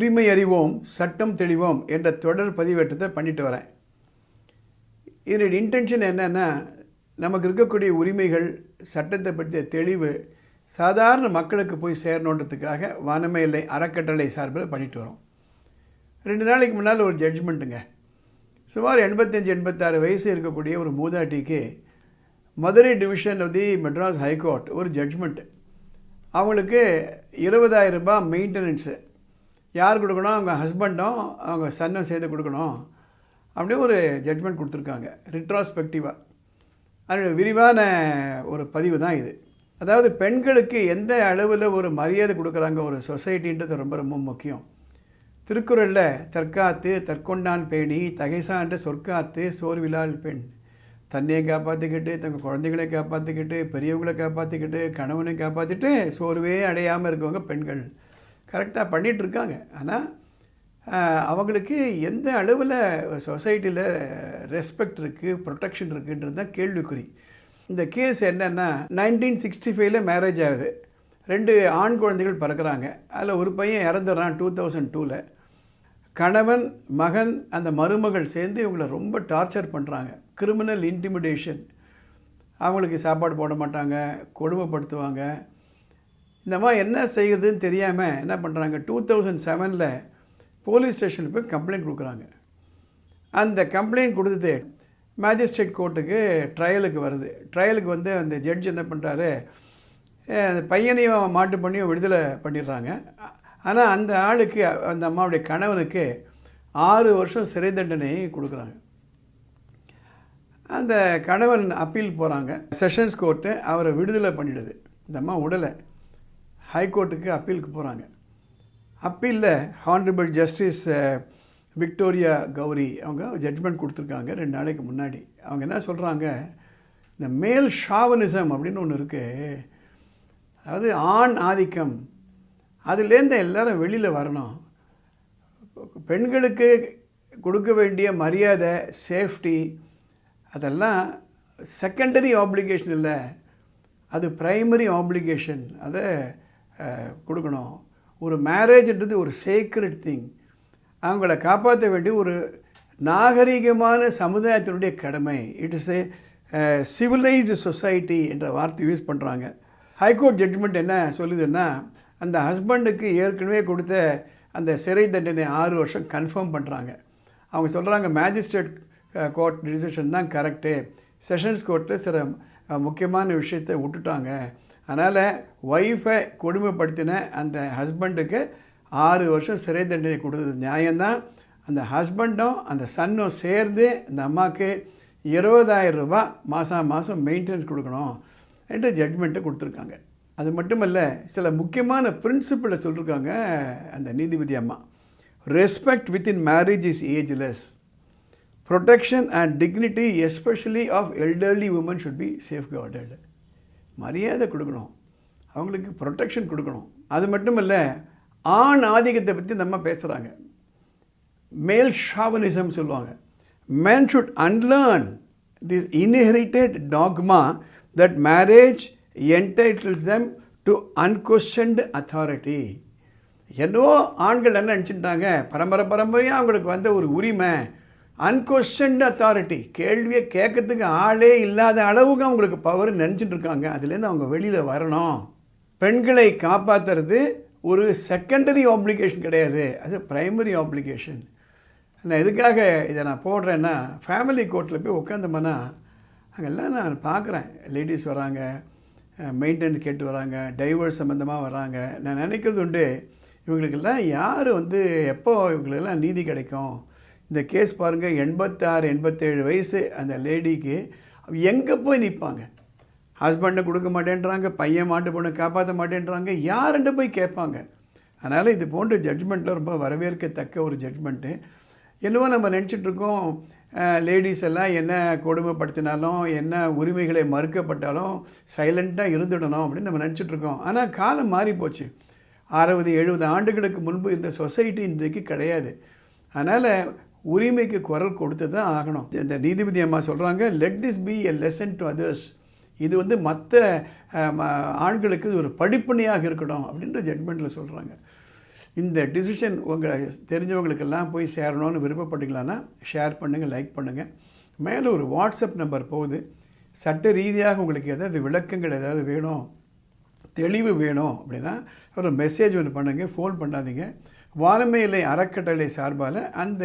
உரிமை அறிவோம் சட்டம் தெளிவோம் என்ற தொடர் பதிவேற்றத்தை பண்ணிட்டு வரேன். இதனுடைய இன்டென்ஷன் என்னென்னா, நமக்கு இருக்கக்கூடிய உரிமைகள், சட்டத்தை பற்றிய தெளிவு சாதாரண மக்களுக்கு போய் சேரணுன்றதுக்காக வானமே இல்லை அறக்கட்டளை சார்பில் பண்ணிட்டு வரோம். 2 நாளைக்கு முன்னால் ஒரு ஜட்ஜ்மெண்ட்டுங்க. சுமார் 85-86 வயசு இருக்கக்கூடிய ஒரு மூதாட்டிக்கு Madurai division of the Madras high court ஒரு ஜட்ஜ்மெண்ட்டு. அவங்களுக்கு 20,000 ரூபாய் மெயின்டெனன்ஸு யார் கொடுக்கணும்? அவங்க ஹஸ்பண்டும் அவங்க சன்னும் சேர்த்து கொடுக்கணும். அப்படியே ஒரு ஜட்ஜ்மெண்ட் கொடுத்துருக்காங்க ரிட்ராஸ்பெக்டிவாக. அதனுடைய விரிவான ஒரு பதிவு தான் இது. அதாவது பெண்களுக்கு எந்த அளவில் ஒரு மரியாதை கொடுக்குறாங்க ஒரு சொசைட்டின்றது ரொம்ப ரொம்ப முக்கியம். திருக்குறளில் தற்காத்து தற்கொண்டான் பேணி தகைசான்ற சொற்காத்து சோர்விலால் பெண், தன்னையை காப்பாற்றிக்கிட்டு தங்கள் குழந்தைகளை காப்பாற்றிக்கிட்டு பெரியவங்களை காப்பாற்றிக்கிட்டு கணவனை காப்பாற்றிட்டு சோர்வே அடையாமல் இருக்கவங்க பெண்கள் கரெக்டாக பண்ணிகிட்ருக்காங்க. ஆனால் அவங்களுக்கு எந்த அளவில் சொசைட்டியில் ரெஸ்பெக்ட் இருக்குது, ப்ரொடெக்ஷன் இருக்குன்றது தான் கேள்விக்குறி. இந்த கேஸ் என்னென்னா, 1965 மேரேஜ் ஆகுது. 2 ஆண் குழந்தைகள் பிறக்கிறாங்க. அதில் ஒரு பையன் இறந்துடுறான் 2002. கணவன் மகன் அந்த மருமகள் சேர்ந்து இவங்களை ரொம்ப டார்ச்சர் பண்ணுறாங்க. Criminal intimidation. அவங்களுக்கு சாப்பாடு போட மாட்டாங்க, கொடுமைப்படுத்துவாங்க. இந்த மாதிரி என்ன செய்கிறதுன்னு தெரியாமல் என்ன பண்ணுறாங்க, 2007 போலீஸ் ஸ்டேஷனுக்கு போய் கம்ப்ளைண்ட் கொடுக்குறாங்க. அந்த கம்ப்ளைண்ட் கொடுத்தது மேஜிஸ்ட்ரேட் கோர்ட்டுக்கு ட்ரையலுக்கு வருது. ட்ரையலுக்கு வந்து அந்த ஜட்ஜ் என்ன பண்ணுறாரு, அந்த பையனையும் மாட்டு பண்ணியும் விடுதலை பண்ணிடுறாங்க. ஆனால் அந்த ஆளுக்கு, அந்த அம்மாவுடைய கணவனுக்கு 6 வருஷம் சிறை தண்டனை கொடுக்குறாங்க. அந்த கணவன் அப்பீல் போகிறாங்க. செஷன்ஸ் கோர்ட்டு அவரை விடுதலை பண்ணிடுது. இந்த அம்மா விடலை. ஹைகோர்ட்டுக்கு அப்பீலுக்கு போகிறாங்க. அப்பீலில் ஹானரபிள் ஜஸ்டிஸ் விக்டோரியா கௌரி அவங்க ஜட்ஜ்மெண்ட் கொடுத்துருக்காங்க 2 நாளைக்கு முன்னாடி. அவங்க என்ன சொல்கிறாங்க, இந்த மேல் ஷாவனிசம் அப்படின்னு ஒன்று இருக்குது, அதாவது ஆண் ஆதிக்கம், அதுலேருந்து எல்லோரும் வெளியில் வரணும். பெண்களுக்கு கொடுக்க வேண்டிய மரியாதை, சேஃப்டி அதெல்லாம் செகண்டரி ஆப்ளிகேஷன் இல்லை, அது ப்ரைமரி ஆப்ளிகேஷன். அதை கொடுக்கணும். ஒரு மேரேஜ்ன்றது ஒரு சேக்ரெட் திங். அவங்கள காப்பாற்ற வேண்டிய ஒரு நாகரிகமான சமுதாயத்தினுடைய கடமை. It is a civilised society என்ற வார்த்தை யூஸ் பண்ணுறாங்க. ஹைகோர்ட் ஜட்ஜ்மெண்ட் என்ன சொல்லுதுன்னா, அந்த ஹஸ்பண்டுக்கு ஏற்கனவே கொடுத்த அந்த சிறை தண்டனை 6 வருஷம் கன்ஃபார்ம் பண்ணுறாங்க. அவங்க சொல்கிறாங்க மேஜிஸ்ட்ரேட் கோர்ட் டிசிஷன் தான் கரெக்டு, செஷன்ஸ் கோர்ட்டில் சில முக்கியமான விஷயத்தை விட்டுட்டாங்க. அதனால் ஒய்ஃபை கொடுமைப்படுத்தின அந்த ஹஸ்பண்டுக்கு 6 வருஷம் சிறை தண்டனை கொடுத்தது நியாயம்தான். அந்த ஹஸ்பண்டும் அந்த சன்னும் சேர்ந்து அந்த அம்மாவுக்கு 20,000 ரூபாய் மாதம் மெயின்டெனன்ஸ் கொடுக்கணும் என்று ஜட்ஜ்மெண்ட்டை கொடுத்துருக்காங்க. அது மட்டுமல்ல, சில முக்கியமான பிரின்சிபிளை சொல்லியிருக்காங்க அந்த நீதிபதி அம்மா. Respect within marriage is ageless. Protection and dignity especially of elderly women should be safeguarded. மரியாதை கொடுக்கணும், அவங்களுக்கு ப்ரொடெக்ஷன் கொடுக்கணும். அது மட்டும் இல்லை, ஆண் ஆதிக்கத்தை பற்றி நம்ம பேசுகிறாங்க. மேல் ஷாவனிசம் சொல்லுவாங்க. men should unlearn this inherited dogma that marriage entitles them to unquestioned authority. என்னவோ ஆண்கள் என்ன நினச்சிட்டாங்க, பரம்பரையாக அவங்களுக்கு வந்த ஒரு உரிமை, அன்கொஸ்டன்ட் அத்தாரிட்டி, கேள்வியை கேட்கறதுக்கு ஆளே இல்லாத அளவுக்கு அவங்களுக்கு பவர் நினச்சிட்டு இருக்காங்க. அதுலேருந்து அவங்க வெளியில் வரணும். பெண்களை காப்பாற்றுறது ஒரு செகண்டரி ஆப்ளிகேஷன் கிடையாது, அது ப்ரைமரி ஆப்ளிகேஷன். நான் எதுக்காக இதை நான் போடுறேன்னா, ஃபேமிலி கோர்ட்டில் போய் உட்காந்தோம்னா அங்கெல்லாம் நான் பார்க்குறேன், லேடிஸ் வராங்க, மெயின்டெனன்ஸ் கேட்டு வராங்க, டைவர்ஸ் சம்மந்தமாக வராங்க. நான் நினைக்கிறது உண்டு, இவங்களுக்கெல்லாம் யார் எப்போ இவங்களுக்கெல்லாம் நீதி கிடைக்கும்? இந்த கேஸ் பாருங்கள், 86-87 வயசு அந்த லேடிக்கு எங்கே போய் நிற்பாங்க? ஹஸ்பண்டை கொடுக்க மாட்டேன்றாங்க, பையன் மாட்டு பொண்ணை காப்பாற்ற மாட்டேன்றாங்க, யாருன்ட்டு போய் கேட்பாங்க? அதனால் இது போன்ற ஜட்ஜ்மெண்ட்டில் ரொம்ப வரவேற்கத்தக்க ஒரு ஜட்ஜ்மெண்ட்டு. என்னவோ நம்ம நினச்சிட்ருக்கோம், லேடிஸ் எல்லாம் என்ன கொடுமைப்படுத்தினாலும், என்ன உரிமைகளை மறுக்கப்பட்டாலும் சைலண்ட்டாக இருந்துடணும் அப்படின்னு நம்ம நினச்சிட்ருக்கோம். ஆனால் காலம் மாறி போச்சு. 60-70 ஆண்டுகளுக்கு முன்பு இந்த சொசைட்டி இன்றைக்கு கிடையாது. அதனால் உரிமைக்கு குரல் கொடுத்து தான் ஆகணும். இந்த நீதிபதி அம்மா சொல்கிறாங்க, let this be a lesson to others. இது மற்ற ஆண்களுக்கு இது ஒரு படிப்பணியாக இருக்கணும் அப்படின்ற ஜட்மெண்ட்டில் சொல்கிறாங்க. இந்த டிசிஷன் உங்கள் தெரிஞ்சவங்களுக்கெல்லாம் போய் சேரணும்னு விருப்பப்பட்டீங்களான்னா ஷேர் பண்ணுங்கள், லைக் பண்ணுங்கள். மேலே ஒரு வாட்ஸ்அப் நம்பர் போகுது. சட்ட ரீதியாக உங்களுக்கு ஏதாவது விளக்கங்கள் ஏதாவது வேணும், தெளிவு வேணும் அப்படின்னா ஒரு மெசேஜ் ஒன்று பண்ணுங்கள், ஃபோன் பண்ணாதீங்க. வானமையிலை அறக்கட்டளை சார்பால் அந்த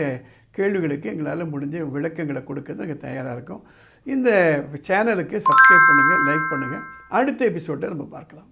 கேள்விகளுக்கு எங்களால் முடிஞ்ச விளக்கங்களை கொடுக்கறது நாங்கள் தயாராக இருக்கோம். இந்த சேனலுக்கு சப்ஸ்கிரைப் பண்ணுங்கள், லைக் பண்ணுங்கள். அடுத்த எபிசோட்டை நம்ம பார்க்கலாம்.